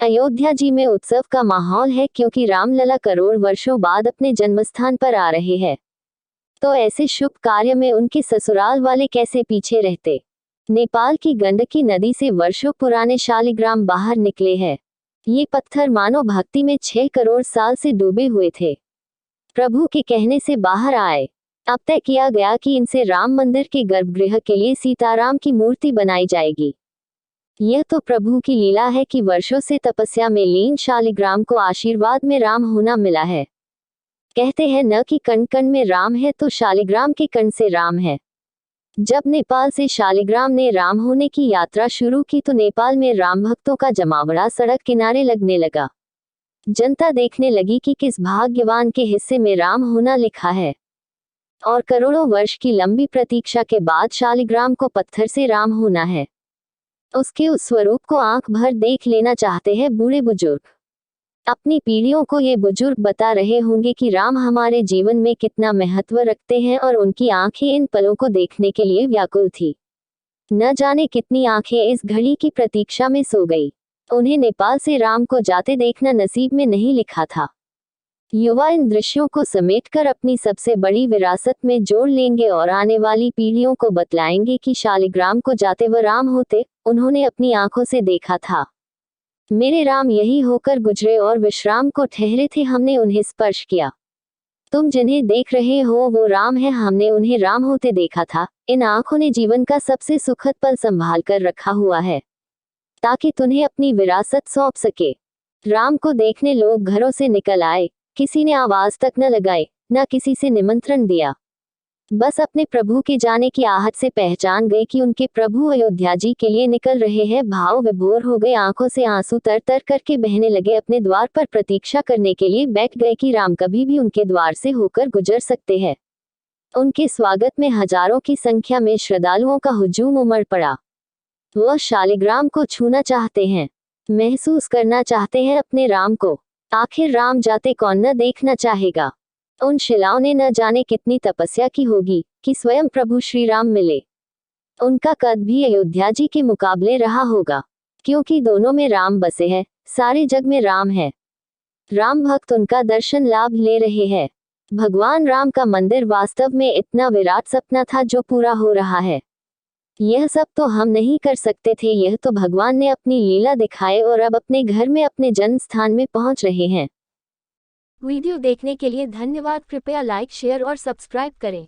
अयोध्या जी में उत्सव का माहौल है क्योंकि रामलला करोड़ वर्षों बाद अपने जन्मस्थान पर आ रहे हैं। तो ऐसे शुभ कार्य में उनके ससुराल वाले कैसे पीछे रहते। नेपाल की गंडकी नदी से वर्षों पुराने शालिग्राम बाहर निकले हैं। ये पत्थर मानव भक्ति में 6 करोड़ साल से डूबे हुए थे। प्रभु के कहने से बाहर आए। अब तय किया गया कि इनसे राम मंदिर के गर्भगृह के लिए सीताराम की मूर्ति बनाई जाएगी। यह तो प्रभु की लीला है कि वर्षों से तपस्या में लीन शालिग्राम को आशीर्वाद में राम होना मिला है। कहते हैं न कि कण कण में राम है तो शालिग्राम के कण से राम है। जब नेपाल से शालिग्राम ने राम होने की यात्रा शुरू की तो नेपाल में राम भक्तों का जमावड़ा सड़क किनारे लगने लगा। जनता देखने लगी कि किस भाग्यवान के हिस्से में राम होना लिखा है। और करोड़ों वर्ष की लंबी प्रतीक्षा के बाद शालिग्राम को पत्थर से राम होना है। उसके उस स्वरूप को आंख भर देख लेना चाहते हैं बूढ़े बुजुर्ग। अपनी पीढ़ियों को ये बुजुर्ग बता रहे होंगे कि राम हमारे जीवन में कितना महत्व रखते हैं और उनकी आंखें इन पलों को देखने के लिए व्याकुल थी। न जाने कितनी आंखें इस घड़ी की प्रतीक्षा में सो गई। उन्हें नेपाल से राम को जाते देखना नसीब में नहीं लिखा था। युवा इन दृश्यों को समेटकर अपनी सबसे बड़ी विरासत में जोड़ लेंगे और आने वाली पीढ़ियों को बतलाएंगे कि शालिग्राम को जाते वह राम होते, उन्होंने अपनी आंखों से देखा था। मेरे राम यही होकर गुजरे और विश्राम को ठहरे थे, हमने उन्हें स्पर्श किया। तुम जिन्हें देख रहे हो वो राम है, हमने उन्हें राम होते देखा था। इन आंखों ने जीवन का सबसे सुखद पल संभाल कर रखा हुआ है ताकि तुम्हें अपनी विरासत सौंप सके। राम को देखने लोग घरों से निकल आए। किसी ने आवाज तक न लगाई, न किसी से निमंत्रण दिया। बस अपने प्रभु के जाने की आहट से पहचान गए कि उनके प्रभु अयोध्या जी के लिए निकल रहे हैं। भाव विभोर हो गए, आंखों से आंसू तर तर करके बहने लगे। अपने द्वार पर प्रतीक्षा करने के लिए बैठ गए कि राम कभी भी उनके द्वार से होकर गुजर सकते हैं। उनके स्वागत में हजारों की संख्या में श्रद्धालुओं का हुजूम उमड़ पड़ा। वह शालिग्राम को छूना चाहते हैं, महसूस करना चाहते हैं अपने राम को। आखिर राम जाते कौन न देखना चाहेगा। उन शिलाओं ने न जाने कितनी तपस्या की होगी कि स्वयं प्रभु श्री राम मिले। उनका कद भी अयोध्या जी के मुकाबले रहा होगा क्योंकि दोनों में राम बसे हैं। सारे जग में राम है। राम भक्त उनका दर्शन लाभ ले रहे हैं। भगवान राम का मंदिर वास्तव में इतना विराट सपना था जो पूरा हो रहा है। यह सब तो हम नहीं कर सकते थे, यह तो भगवान ने अपनी लीला दिखाए और अब अपने घर में अपने जन्म स्थान में पहुंच रहे हैं। वीडियो देखने के लिए धन्यवाद। कृपया लाइक, शेयर और सब्सक्राइब करें।